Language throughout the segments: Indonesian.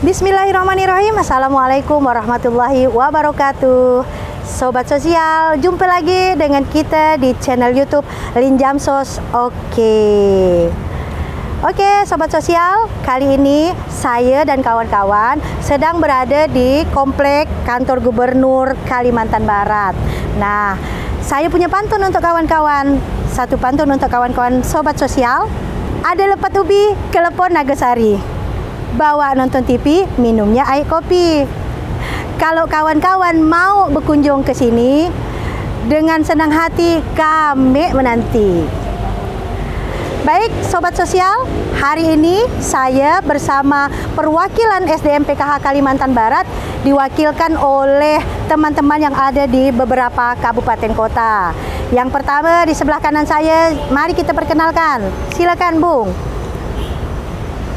Bismillahirrahmanirrahim. Assalamualaikum warahmatullahi wabarakatuh. Sobat sosial, jumpa lagi dengan kita di channel YouTube Linjamsos. Oke, sobat sosial, kali ini saya dan kawan-kawan sedang berada di komplek kantor gubernur Kalimantan Barat. Nah, saya punya pantun untuk kawan-kawan. Satu pantun untuk kawan-kawan sobat sosial. Ada lepat ubi, kelepon Nagasari. Bawa nonton TV, minumnya air kopi. Kalau kawan-kawan mau berkunjung ke sini, dengan senang hati kami menanti. Baik, sobat sosial, hari ini saya bersama perwakilan SDM PKH Kalimantan Barat diwakilkan oleh teman-teman yang ada di beberapa kabupaten kota. Yang pertama di sebelah kanan saya, mari kita perkenalkan. Silakan, Bung.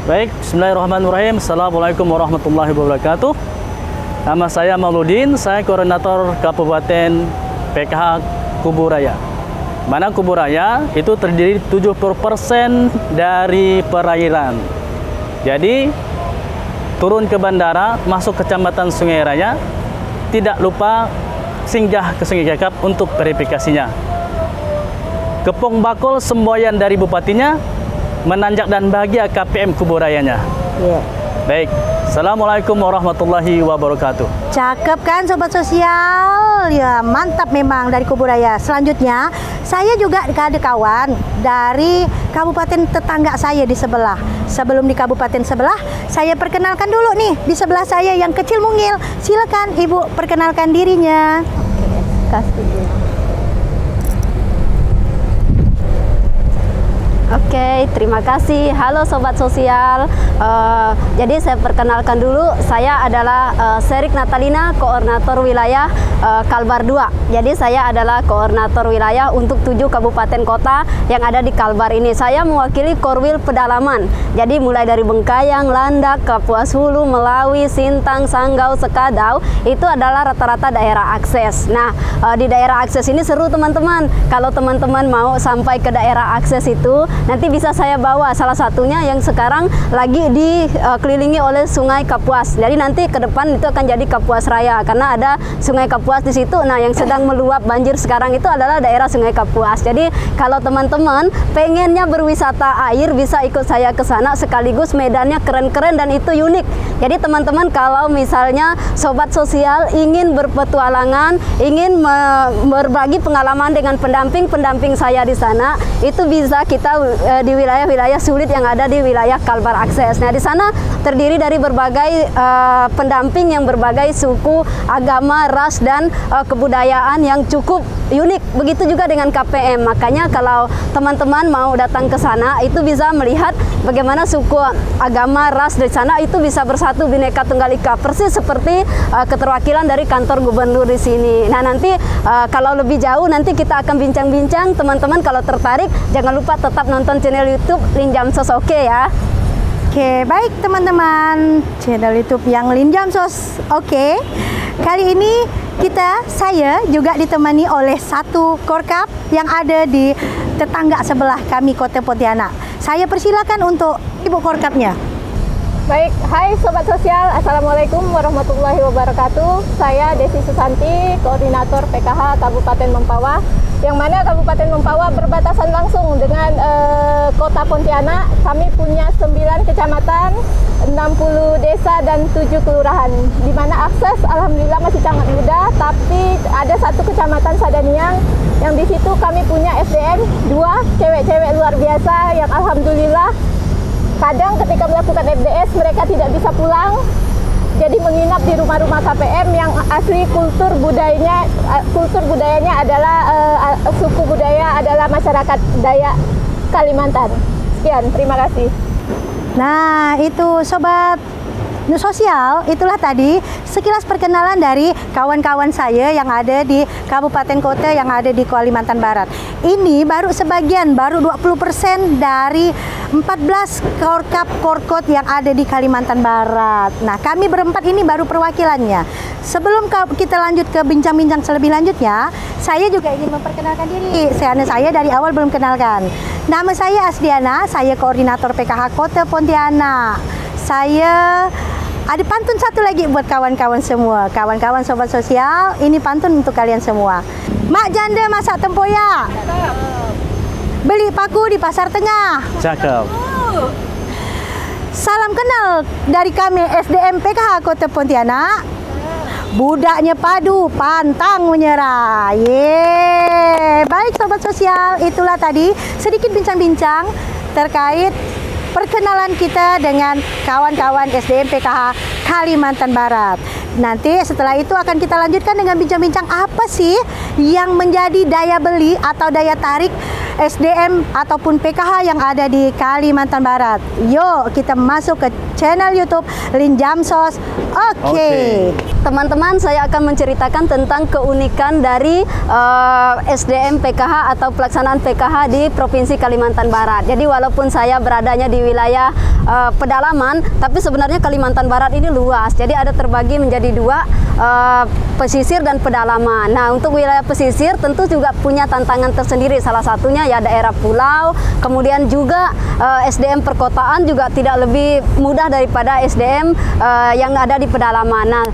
Baik, bismillahirrahmanirrahim. Assalamualaikum warahmatullahi wabarakatuh. Nama saya Mauludin, saya koordinator Kabupaten PKH Kuburaya. Mana Kuburaya itu terdiri 70% dari perairan. Jadi turun ke bandara, masuk kecamatan Sungai Raya, tidak lupa singgah ke Sungai Kakap untuk verifikasinya. Kepong bakul semboyan dari bupatinya, menanjak dan bahagia KPM Kuburayanya. Baik, assalamualaikum warahmatullahi wabarakatuh. Cakep kan sobat sosial? Ya mantap memang dari Kuburaya. Selanjutnya saya juga ada kawan dari kabupaten tetangga saya di sebelah. Sebelum di kabupaten sebelah, saya perkenalkan dulu nih di sebelah saya yang kecil mungil. Silakan Ibu perkenalkan dirinya. Oke, terima kasih. Halo sobat sosial. Jadi saya perkenalkan dulu, saya adalah Serik Natalina, koordinator wilayah Kalbar 2. Jadi saya adalah koordinator wilayah untuk 7 kabupaten kota yang ada di Kalbar ini. Saya mewakili Korwil Pedalaman. Jadi mulai dari Bengkayang, Landak, Kapuas Hulu, Melawi, Sintang, Sanggau, Sekadau, itu adalah rata-rata daerah akses. Nah, di daerah akses ini seru teman-teman. Kalau teman-teman mau sampai ke daerah akses itu, nanti bisa saya bawa salah satunya yang sekarang lagi dikelilingi oleh Sungai Kapuas. Jadi nanti ke depan itu akan jadi Kapuas Raya karena ada Sungai Kapuas di situ. Nah, yang sedang meluap banjir sekarang itu adalah daerah Sungai Kapuas. Jadi kalau teman-teman pengennya berwisata air bisa ikut saya ke sana, sekaligus medannya keren-keren dan itu unik. Jadi teman-teman kalau misalnya sobat sosial ingin berpetualangan, ingin berbagi pengalaman dengan pendamping saya di sana, itu bisa kita di wilayah-wilayah sulit yang ada di wilayah Kalbar Akses. Nah, di sana terdiri dari berbagai pendamping yang berbagai suku, agama, ras, dan kebudayaan yang cukup unik. Begitu juga dengan KPM. Makanya kalau teman-teman mau datang ke sana, itu bisa melihat bagaimana suku, agama, ras di sana itu bisa bersatu Bhinneka Tunggal Ika, persis seperti keterwakilan dari kantor gubernur di sini. Nah, nanti kalau lebih jauh nanti kita akan bincang-bincang. Teman-teman kalau tertarik, jangan lupa tetap nonton channel YouTube Linjamsos, oke ya. Oke, baik teman-teman, channel YouTube yang Linjamsos. Oke. Kali ini saya juga ditemani oleh satu korkap yang ada di tetangga sebelah kami Kota Pontianak. Saya persilakan untuk Ibu korkapnya. Baik, hai sobat sosial, assalamualaikum warahmatullahi wabarakatuh. Saya Desi Susanti, koordinator PKH Kabupaten Mempawah, yang mana Kabupaten Mempawah berbatasan langsung dengan Kota Pontianak. Kami punya 9 kecamatan, 60 desa dan 7 kelurahan, di mana akses alhamdulillah masih sangat mudah. Tapi ada satu kecamatan Sadaniang yang di situ kami punya SDM 2 cewek-cewek luar biasa yang alhamdulillah kadang ketika melakukan FDS mereka tidak bisa pulang, jadi menginap di rumah-rumah KPM yang asli kultur budayanya adalah suku budaya adalah masyarakat Dayak Kalimantan. Sekian, terima kasih. Nah, itu sobat sosial, itulah tadi sekilas perkenalan dari kawan-kawan saya yang ada di kabupaten kota yang ada di Kalimantan Barat. Ini baru sebagian, baru 20% dari 14 korkap-korkot yang ada di Kalimantan Barat. Nah, kami berempat ini baru perwakilannya. Sebelum kita lanjut ke bincang-bincang lebih lanjutnya, saya juga ingin memperkenalkan diri. Saya dari awal belum kenalkan. Nama saya Asdiana, saya koordinator PKH Kota Pontianak. Saya Ada pantun satu lagi buat kawan-kawan semua. Kawan-kawan sobat sosial, ini pantun untuk kalian semua. Mak janda masak tempoyak, beli paku di pasar tengah. Cakep. Salam kenal dari kami SDM PKH Kota Pontianak. Budaknya padu, pantang menyerah. Yeay. Baik sobat sosial, itulah tadi sedikit bincang-bincang terkait perkenalan kita dengan kawan-kawan SDM PKH Kalimantan Barat. Nanti setelah itu akan kita lanjutkan dengan bincang-bincang apa sih yang menjadi daya beli atau daya tarik SDM ataupun PKH yang ada di Kalimantan Barat. Yuk kita masuk ke channel YouTube Linjamsos. Oke. Teman-teman, saya akan menceritakan tentang keunikan dari SDM PKH atau pelaksanaan PKH di Provinsi Kalimantan Barat. Jadi walaupun saya beradanya di wilayah pedalaman, tapi sebenarnya Kalimantan Barat ini luas. Jadi ada terbagi menjadi dua, pesisir dan pedalaman. Nah, untuk wilayah pesisir tentu juga punya tantangan tersendiri. Salah satunya ya daerah pulau, kemudian juga SDM perkotaan juga tidak lebih mudah daripada SDM yang ada di pedalaman. Nah,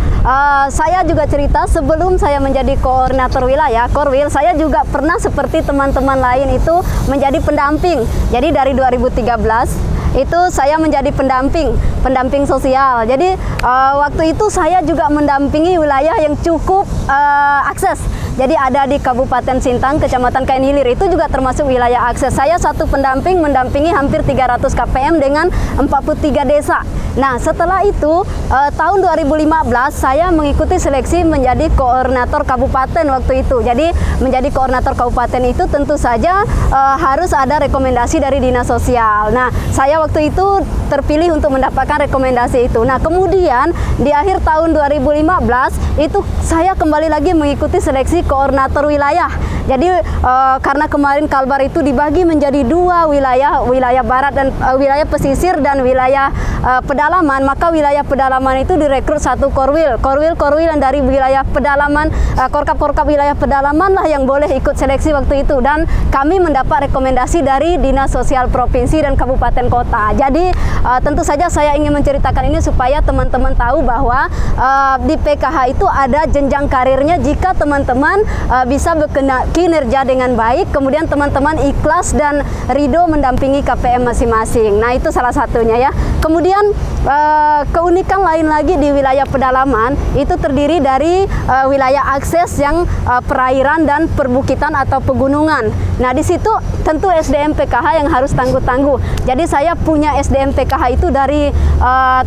saya juga cerita sebelum saya menjadi koordinator wilayah, Korwil, saya juga pernah seperti teman-teman lain itu menjadi pendamping. Jadi dari 2013 itu saya menjadi pendamping sosial. Jadi waktu itu saya juga mendampingi wilayah yang cukup akses. Jadi ada di Kabupaten Sintang, Kecamatan Kain Hilir, itu juga termasuk wilayah akses. Saya satu pendamping mendampingi hampir 300 KPM dengan 43 desa. Nah, setelah itu tahun 2015 saya mengikuti seleksi menjadi koordinator kabupaten waktu itu. Jadi menjadi koordinator kabupaten itu tentu saja harus ada rekomendasi dari dinas sosial. Nah, saya waktu itu terpilih untuk mendapatkan rekomendasi itu. Nah, kemudian di akhir tahun 2015 itu saya kembali lagi mengikuti seleksi koordinator wilayah. Jadi karena kemarin Kalbar itu dibagi menjadi dua wilayah, wilayah barat dan wilayah pesisir dan wilayah pedalaman, maka wilayah pedalaman itu direkrut satu korwil yang dari wilayah pedalaman, korkap wilayah pedalaman lah yang boleh ikut seleksi waktu itu, dan kami mendapat rekomendasi dari Dinas Sosial Provinsi dan Kabupaten Kota. Jadi tentu saja saya ingin menceritakan ini supaya teman-teman tahu bahwa di PKH itu ada jenjang karirnya. Jika teman-teman bisa kinerja dengan baik, kemudian teman-teman ikhlas dan ridho mendampingi KPM masing-masing. Nah, itu salah satunya ya. Kemudian keunikan lain lagi di wilayah pedalaman itu terdiri dari wilayah akses yang perairan dan perbukitan atau pegunungan. Nah, di situ tentu SDM PKH yang harus tangguh-tangguh. Jadi saya punya SDM PKH itu dari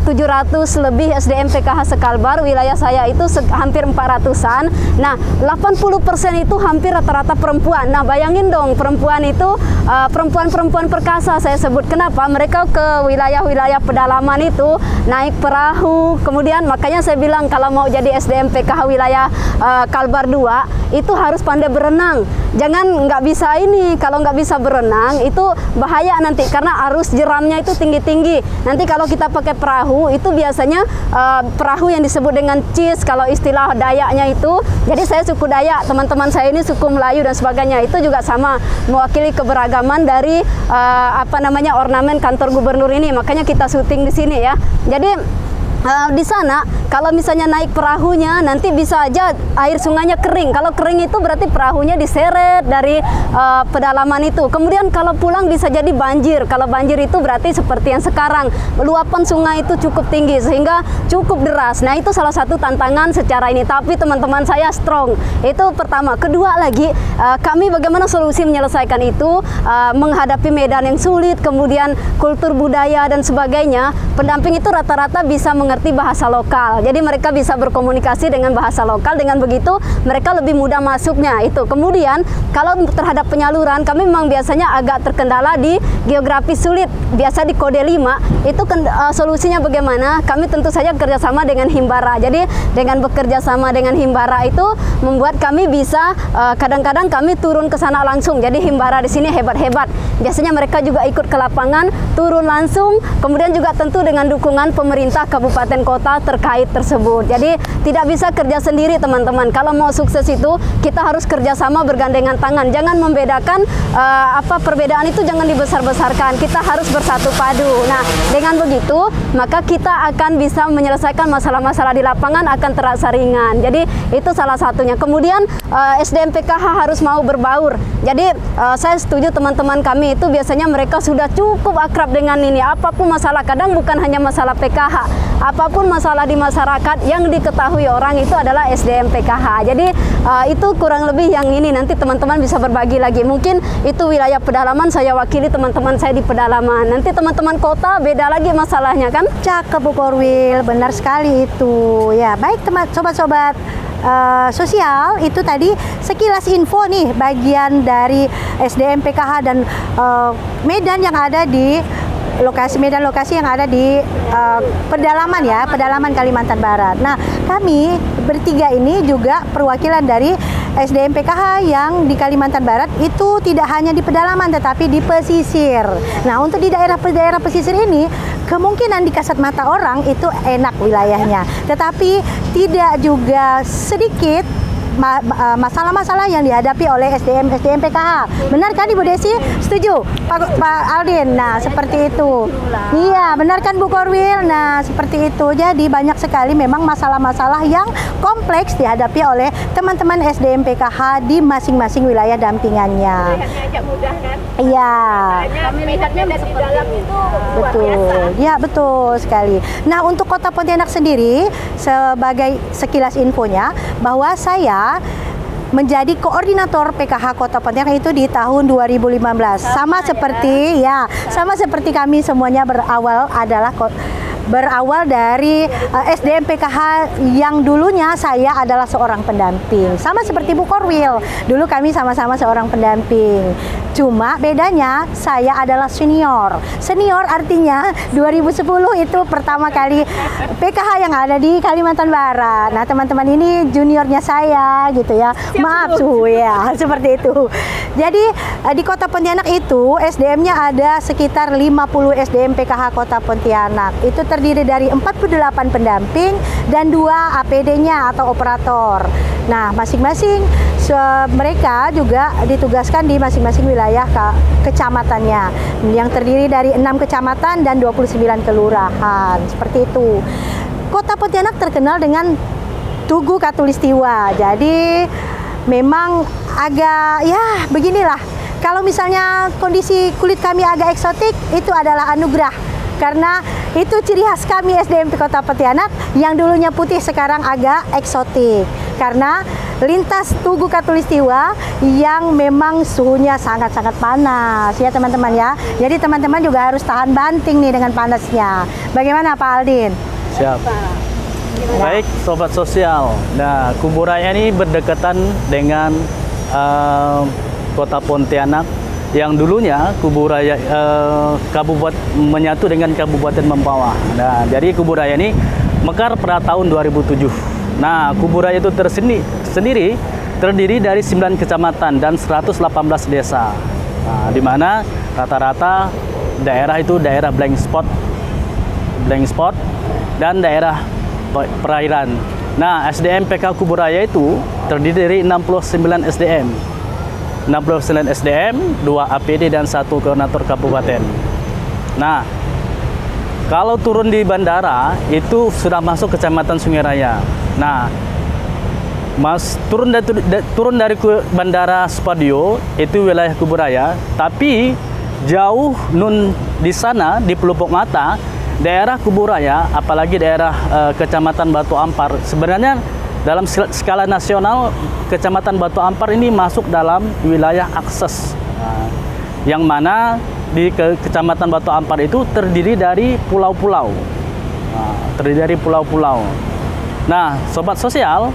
700 lebih SDM PKH sekalbar. Wilayah saya itu hampir 400-an. Nah, 80% itu hampir rata-rata perempuan. Nah, bayangin dong, perempuan itu perempuan-perempuan perkasa saya sebut. Kenapa? Mereka ke wilayah-wilayah pedalaman itu naik perahu. Kemudian makanya saya bilang kalau mau jadi SDM PKH wilayah Kalbar 2 itu harus pandai berenang. Jangan nggak bisa ini, kalau nggak bisa berenang itu bahaya nanti karena arus jeramnya itu tinggi-tinggi. Nanti kalau kita pakai perahu itu biasanya perahu yang disebut dengan cis kalau istilah Dayaknya itu. Jadi saya suku Dayak, teman-teman saya ini suku Melayu dan sebagainya. Itu juga sama mewakili keberagaman dari ornamen kantor gubernur ini. Makanya kita syuting di sini ya. Jadi di sana kalau misalnya naik perahunya nanti bisa aja air sungainya kering. Kalau kering itu berarti perahunya diseret dari pedalaman itu. Kemudian kalau pulang bisa jadi banjir. Kalau banjir itu berarti seperti yang sekarang, luapan sungai itu cukup tinggi sehingga cukup deras. Nah, itu salah satu tantangan secara ini. Tapi teman-teman saya strong. Itu pertama. Kedua lagi, kami bagaimana solusi menyelesaikan itu, menghadapi medan yang sulit, kemudian kultur budaya dan sebagainya. Pendamping itu rata-rata bisa mengerti bahasa lokal. Jadi mereka bisa berkomunikasi dengan bahasa lokal. Dengan begitu mereka lebih mudah masuknya itu. Kemudian kalau terhadap penyaluran kami memang biasanya agak terkendala di geografi sulit. Biasa di kode 5 itu solusinya bagaimana? Kami tentu saja kerjasama dengan Himbara. Jadi dengan bekerja sama dengan Himbara itu membuat kami bisa kadang-kadang kami turun ke sana langsung. Jadi Himbara di sini hebat-hebat. Biasanya mereka juga ikut ke lapangan, turun langsung. Kemudian juga tentu dengan dukungan pemerintah Kabupaten kabupaten kota terkait tersebut. Jadi tidak bisa kerja sendiri teman-teman. Kalau mau sukses itu kita harus kerjasama bergandengan tangan. Jangan membedakan perbedaan itu jangan dibesar-besarkan. Kita harus bersatu padu. Nah, dengan begitu maka kita akan bisa menyelesaikan masalah-masalah di lapangan akan terasa ringan. Jadi itu salah satunya. Kemudian SDM PKH harus mau berbaur. Jadi saya setuju teman-teman kami itu biasanya mereka sudah cukup akrab dengan ini. Apapun masalah, kadang bukan hanya masalah PKH, apapun masalah di masyarakat yang diketahui orang itu adalah SDM PKH. Jadi itu kurang lebih yang ini, nanti teman-teman bisa berbagi lagi. Mungkin itu wilayah pedalaman, saya wakili teman-teman saya di pedalaman. Nanti teman-teman kota beda lagi masalahnya kan? Cakep Bu Korwil, benar sekali itu. Ya, baik teman sobat-sobat sosial, itu tadi sekilas info nih bagian dari SDM PKH dan medan yang ada di lokasi yang ada di pedalaman ya, pedalaman Kalimantan Barat. Nah, kami bertiga ini juga perwakilan dari SDM PKH yang di Kalimantan Barat itu tidak hanya di pedalaman tetapi di pesisir. Nah, untuk di daerah pesisir ini kemungkinan di kasat mata orang itu enak wilayahnya, tetapi tidak juga sedikit masalah-masalah yang dihadapi oleh SDM PKH. Benar kan Ibu Desi? Setuju Pak Aldin? Nah, seperti itu. Iya, benar kan Bu Korwil? Nah, seperti itu. Jadi banyak sekali memang masalah-masalah yang kompleks dihadapi oleh teman-teman SDM PKH di masing-masing wilayah dampingannya. Agak mudah kan? Iya. Medan-medan di dalam itu luar Betul, biasa. ya betul sekali. Nah, untuk Kota Pontianak sendiri, sebagai sekilas infonya, bahwa saya menjadi koordinator PKH Kota Pontianak itu di tahun 2015. Sama seperti kami semuanya berawal dari SDM PKH yang dulunya saya adalah seorang pendamping. Sama seperti Bu Korwil, dulu kami sama-sama seorang pendamping. Cuma bedanya saya adalah senior. Senior artinya 2010 itu pertama kali PKH yang ada di Kalimantan Barat. Nah, teman-teman ini juniornya saya gitu ya. Maaf suhu ya, seperti itu. Jadi di Kota Pontianak itu SDM-nya ada sekitar 50 SDM PKH Kota Pontianak. Itu terdiri dari 48 pendamping dan 2 APD-nya atau operator. Nah, masing-masing mereka juga ditugaskan di masing-masing wilayah kecamatannya yang terdiri dari 6 kecamatan dan 29 kelurahan. Seperti itu. Kota Pontianak terkenal dengan Tugu Katulistiwa. Jadi memang agak ya beginilah. Kalau misalnya kondisi kulit kami agak eksotik, itu adalah anugerah. Karena itu ciri khas kami SDM Kota Pontianak yang dulunya putih sekarang agak eksotik. Karena lintas Tugu Katulistiwa yang memang suhunya sangat-sangat panas ya teman-teman ya. Jadi teman-teman juga harus tahan banting nih dengan panasnya. Bagaimana Pak Aldin? Siap. Baik sobat sosial. Nah, Kuburaya ini berdekatan dengan Kota Pontianak yang dulunya Kuburaya kabupaten menyatu dengan Kabupaten Mempawah. Nah, jadi Kuburaya ini mekar pada tahun 2007. Nah, Kuburaya itu sendiri terdiri dari 9 kecamatan dan 118 desa. Nah, di mana rata-rata daerah itu daerah blank spot dan daerah perairan. Nah, SDM PKH Kuburaya itu terdiri dari 69 SDM. 69 SDM, 2 APD dan 1 koordinator kabupaten. Nah, kalau turun di bandara itu sudah masuk Kecamatan Sungai Raya. Nah, turun dari Bandara Supadio itu wilayah Kuburaya, tapi jauh di sana di pelupuk mata daerah Kuburaya, apalagi daerah Kecamatan Batu Ampar. Sebenarnya dalam skala nasional Kecamatan Batu Ampar ini masuk dalam wilayah akses. Yang mana di Kecamatan Batu Ampar itu terdiri dari pulau-pulau. Nah, sobat sosial,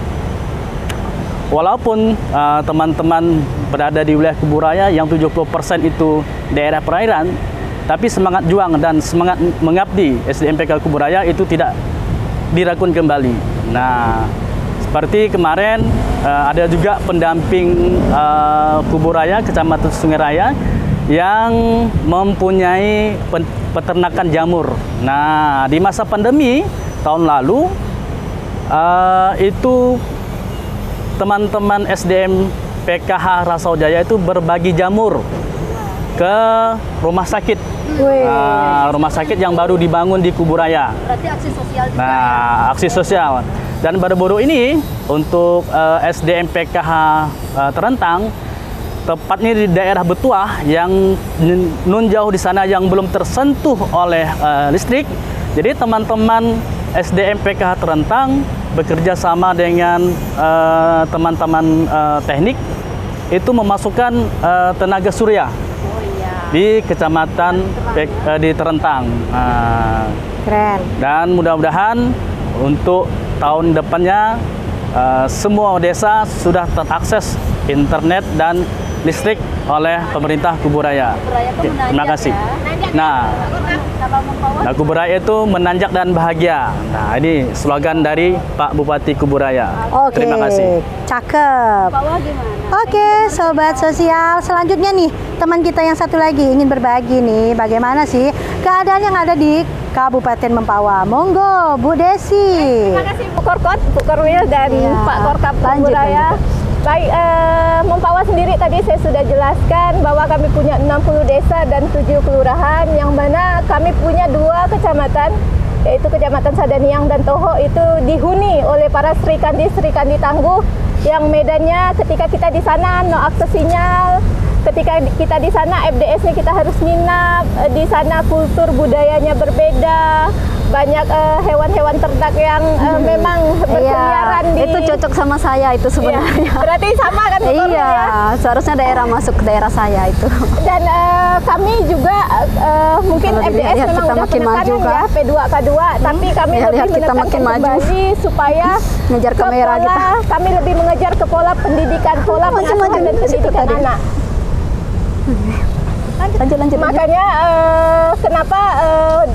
walaupun teman-teman berada di wilayah Kuburaya yang 70% itu daerah perairan, tapi semangat juang dan semangat mengabdi SDM PKH Kuburaya itu tidak diragukan kembali. Nah, seperti kemarin ada juga pendamping Kuburaya, Kecamatan Sungai Raya yang mempunyai peternakan jamur. Nah, di masa pandemi tahun lalu itu teman-teman SDM PKH Rasojaya itu berbagi jamur ke rumah sakit. Rumah sakit yang baru dibangun di Kuburaya. Berarti aksi sosial juga. Nah, aksi sosial. Dan baru-baru ini untuk SDM PKH Terentang, tepatnya di daerah Betuah yang nun jauh di sana yang belum tersentuh oleh listrik. Jadi teman-teman SDM PKH Terentang bekerja sama dengan teman-teman teknik itu memasukkan tenaga surya di kecamatan di Terentang. Keren. Dan mudah-mudahan untuk tahun depannya semua desa sudah terakses internet dan listrik oleh pemerintah Kuburaya. Terima kasih. Nah, Kuburaya itu menanjak dan bahagia. Nah, ini slogan dari Pak Bupati Kuburaya. Oke, Terima kasih. Cakep. Oke, sobat sosial, selanjutnya nih teman kita yang satu lagi ingin berbagi nih bagaimana sih keadaan yang ada di Kabupaten Mempawah. Monggo, Bu Desi. Terima kasih Bu Korkot, Bu Korwil dan Pak Korkap Kuburaya. Baik, Mempawah sendiri tadi saya sudah jelaskan bahwa kami punya 60 desa dan 7 kelurahan, yang mana kami punya 2 kecamatan, yaitu Kecamatan Sadaniang dan Toho itu dihuni oleh para Sri Kandi Tangguh, yang medannya ketika kita di sana no akses sinyal, ketika kita di sana FDS-nya kita harus nginap, di sana kultur budayanya berbeda, banyak hewan-hewan ternak yang memang berkeliaran di... Itu cocok sama saya itu sebenarnya. Berarti sama kan? Iya, seharusnya daerah masuk ke daerah saya itu. Dan kami juga mungkin FDS ya, memang udah penekanan ya P2 K2, tapi kami lebih menekankan kembali supaya ngejar kamera kita. Kami lebih mengejar ke pola pendidikan, pola pengasuhan dan pendidikan anak. Lanjut. Makanya kenapa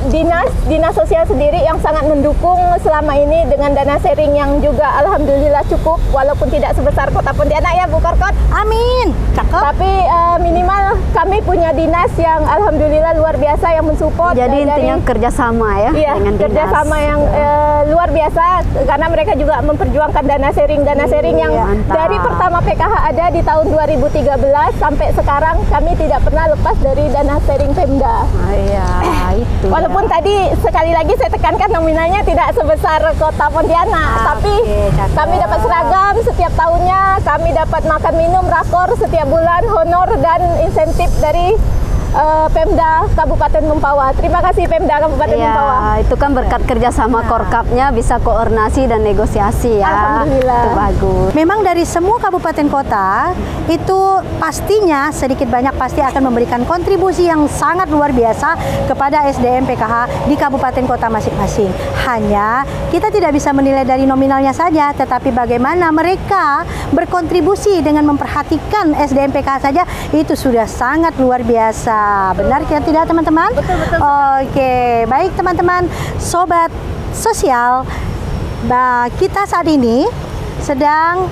dinas sosial sendiri yang sangat mendukung selama ini dengan dana sharing yang juga alhamdulillah cukup, walaupun tidak sebesar Kota Pontianak ya Bu Korkot. Amin. Cakep. Tapi minimal kami punya dinas yang alhamdulillah luar biasa yang mensupport. Jadi intinya kerjasama ya, iya, dengan dinas. Kerjasama yang luar biasa, karena mereka juga memperjuangkan dana sharing yang mantap. dari pertama PKH ada di tahun 2013 sampai sekarang kami tidak pernah lepas dari dana sharing Pemda. Iya, itu. Walaupun tadi sekali lagi saya tekankan nominalnya tidak sebesar Kota Pontianak, tapi kami dapat seragam setiap tahunnya, kami dapat makan minum rakor setiap bulan, honor dan insentif dari Pemda Kabupaten Mempawah. Terima kasih Pemda Kabupaten Mempawah. Itu kan berkat kerjasama Korkapnya bisa koordinasi dan negosiasi ya. Alhamdulillah. Itu bagus. Memang dari semua kabupaten kota itu pastinya sedikit banyak pasti akan memberikan kontribusi yang sangat luar biasa kepada SDM PKH di kabupaten kota masing-masing. Hanya kita tidak bisa menilai dari nominalnya saja, tetapi bagaimana mereka berkontribusi dengan memperhatikan SDM PKH saja itu sudah sangat luar biasa. Benar tidak teman-teman? Betul. Oke, baik teman-teman sobat sosial. Nah, kita saat ini sedang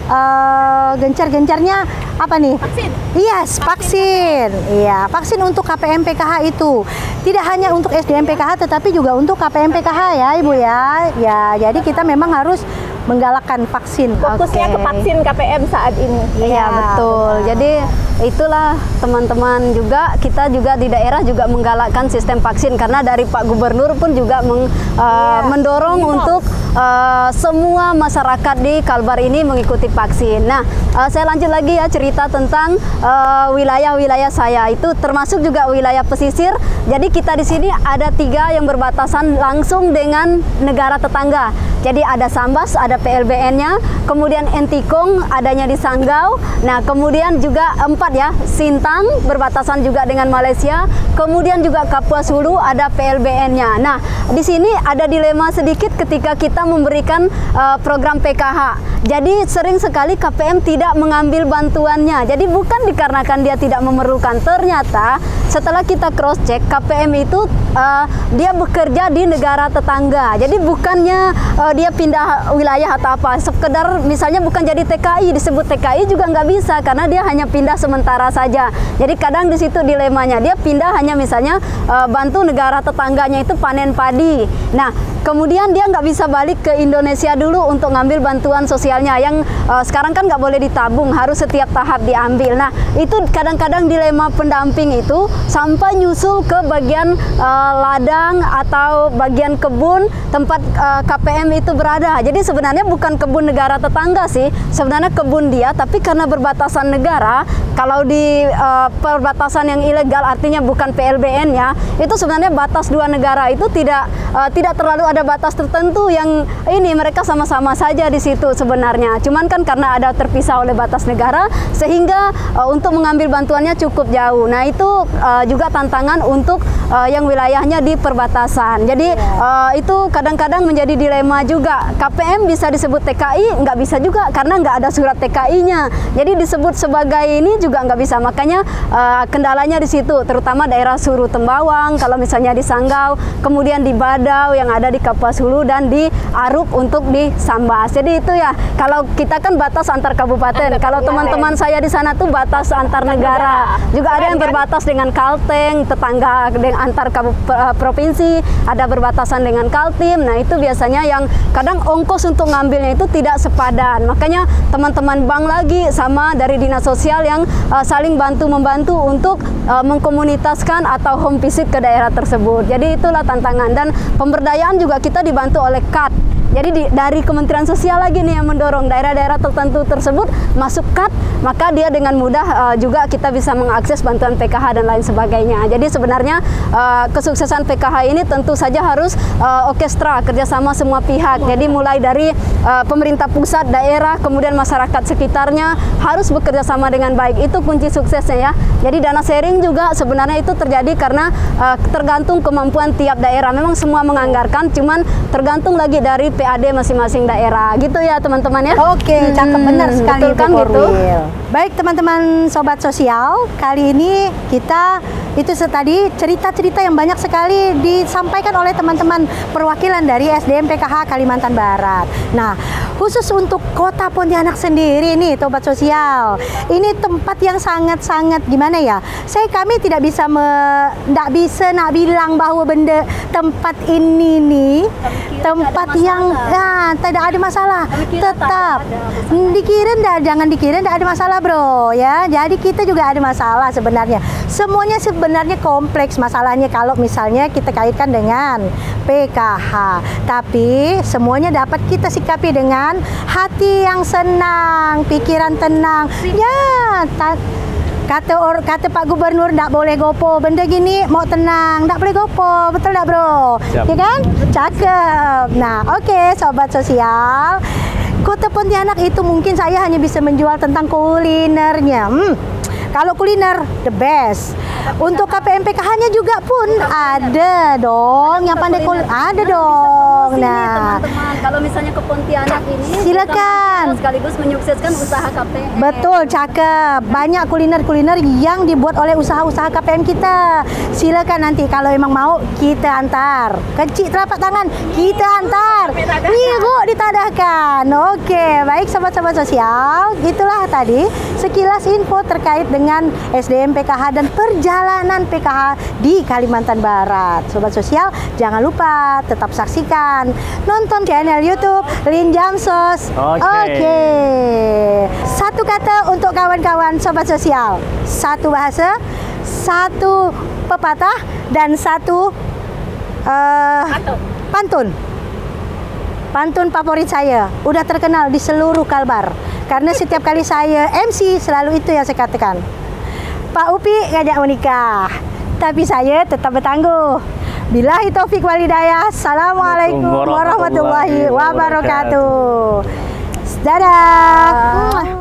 gencar-gencarnya apa nih? Vaksin. Yes, vaksin. Iya, vaksin untuk KPM PKH itu tidak hanya untuk SDM PKH tetapi juga untuk KPM PKH ya, Ibu ya. Ya, jadi kita memang harus menggalakkan vaksin. Fokusnya ke vaksin KPM saat ini. Iya, betul. Jadi itulah teman-teman juga, kita juga di daerah juga menggalakkan sistem vaksin, karena dari Pak Gubernur pun juga mendorong untuk semua masyarakat di Kalbar ini mengikuti vaksin. Nah, saya lanjut lagi ya cerita tentang wilayah-wilayah saya, itu termasuk juga wilayah pesisir. Jadi kita di sini ada 3 yang berbatasan langsung dengan negara tetangga. Jadi ada Sambas, ada PLBN-nya, kemudian Entikong adanya di Sanggau. Nah, kemudian juga 4 ya, Sintang berbatasan juga dengan Malaysia, kemudian juga Kapuas Hulu ada PLBN-nya. Nah, di sini ada dilema sedikit ketika kita memberikan program PKH. Jadi sering sekali KPM tidak mengambil bantuannya. Jadi bukan dikarenakan dia tidak memerlukan, ternyata setelah kita cross check KPM itu dia bekerja di negara tetangga. Jadi bukannya dia pindah wilayah atau apa, sekedar misalnya bukan jadi TKI, disebut TKI juga nggak bisa karena dia hanya pindah sementara saja. Jadi kadang di situ dilemanya, dia pindah hanya misalnya bantu negara tetangganya itu panen padi. Nah, kemudian dia nggak bisa balik ke Indonesia dulu untuk ngambil bantuan sosialnya yang sekarang kan nggak boleh ditabung, harus setiap tahap diambil. Nah, itu kadang-kadang dilema pendamping itu sampai nyusul ke bagian ladang atau bagian kebun tempat KPM itu berada. Jadi sebenarnya bukan kebun negara tetangga sih, sebenarnya kebun dia, tapi karena berbatasan negara, kalau di perbatasan yang ilegal artinya bukan PLBN ya, itu sebenarnya batas dua negara itu tidak terlalu ada batas tertentu yang ini mereka sama-sama saja di situ sebenarnya. Cuman kan karena ada terpisah oleh batas negara sehingga untuk mengambil bantuannya cukup jauh. Nah, itu juga tantangan untuk yang wilayahnya di perbatasan. Jadi itu kadang-kadang menjadi dilema juga. KPM bisa disebut TKI, nggak bisa juga karena nggak ada surat TKI-nya. Jadi disebut sebagai ini juga nggak bisa. Makanya kendalanya di situ, terutama daerah Suru Tembawang, kalau misalnya di Sanggau, kemudian di Badau yang ada di Kapuas Hulu dan di Aruk untuk di Sambas. Jadi itu ya, kalau kita kan batas antar kabupaten. Kalau teman-teman saya di sana tuh batas antar negara. Juga ada yang berbatas dengan Kalteng, tetangga dengan antar provinsi, ada berbatasan dengan Kaltim. Nah, itu biasanya yang kadang ongkos untuk ngambilnya itu tidak sepadan. Makanya teman-teman bank lagi sama dari dinas sosial yang saling bantu-membantu untuk mengkomunitaskan atau home visit ke daerah tersebut. Jadi itulah tantangan, dan pemberdayaan juga kita dibantu oleh KAD. Jadi dari Kementerian Sosial lagi nih yang mendorong daerah-daerah tertentu tersebut masuk KAD, maka dia dengan mudah juga kita bisa mengakses bantuan PKH dan lain sebagainya. Jadi sebenarnya kesuksesan PKH ini tentu saja harus orkestra, kerjasama semua pihak. Jadi mulai dari pemerintah pusat, daerah, kemudian masyarakat sekitarnya harus bekerja sama dengan baik. Itu kunci suksesnya ya. Jadi dana sharing juga sebenarnya itu terjadi karena tergantung kemampuan tiap daerah. Memang semua menganggarkan, cuman tergantung lagi dari PAD masing-masing daerah gitu ya teman-teman ya. Oke, cakep benar sekali betul kan gitu. Baik teman-teman sobat sosial, kali ini kita itu tadi cerita-cerita yang banyak sekali disampaikan oleh teman-teman perwakilan dari SDM PKH Kalimantan Barat. Nah, khusus untuk Kota Pontianak sendiri nih sobat sosial, ini tempat yang sangat-sangat gimana ya? Kami tidak bisa nak bilang bahwa benda tempat ini nih tempat yang tidak ada masalah, tetap jangan dikira tidak ada masalah bro ya. Jadi kita juga ada masalah sebenarnya. Semuanya sebenarnya kompleks masalahnya kalau misalnya kita kaitkan dengan PKH. Tapi semuanya dapat kita sikapi dengan hati yang senang, pikiran tenang. Ya, kata Pak Gubernur tidak boleh gopo, benda gini mau tenang, tidak boleh gopo, betul tidak bro? Siap. Ya kan? Cakep. Nah, oke, sobat sosial, Kota Pontianak itu mungkin saya hanya bisa menjual tentang kulinernya. Kalau kuliner the best. Untuk KPM PKH-nya juga pun ada dong yang pandai kuliner, ada dong. Nah, teman-teman, kalau misalnya ke Pontianak ini silakan sekaligus menyukseskan usaha KPM. Betul, cakep. Banyak kuliner-kuliner yang dibuat oleh usaha-usaha KPM kita. Silakan nanti kalau emang mau kita antar. Kecil telapak tangan, kita antar. Ibu ditadahkan. Oke, baik sobat-sobat sosial. Itulah tadi sekilas info terkait dengan SDM PKH dan perjalanan PKH di Kalimantan Barat. Sobat sosial, jangan lupa tetap saksikan, nonton channel YouTube Lin Jamsos. Oke. Satu kata untuk kawan-kawan sobat sosial, satu bahasa, satu pepatah, dan satu pantun. Pantun favorit saya, udah terkenal di seluruh Kalbar. Karena setiap kali saya MC selalu itu yang saya katakan. Pak Upi ngajak menikah, tapi saya tetap bertangguh. Billahi taufik walhidayah. Assalamualaikum warahmatullahi wabarakatuh. Dadah.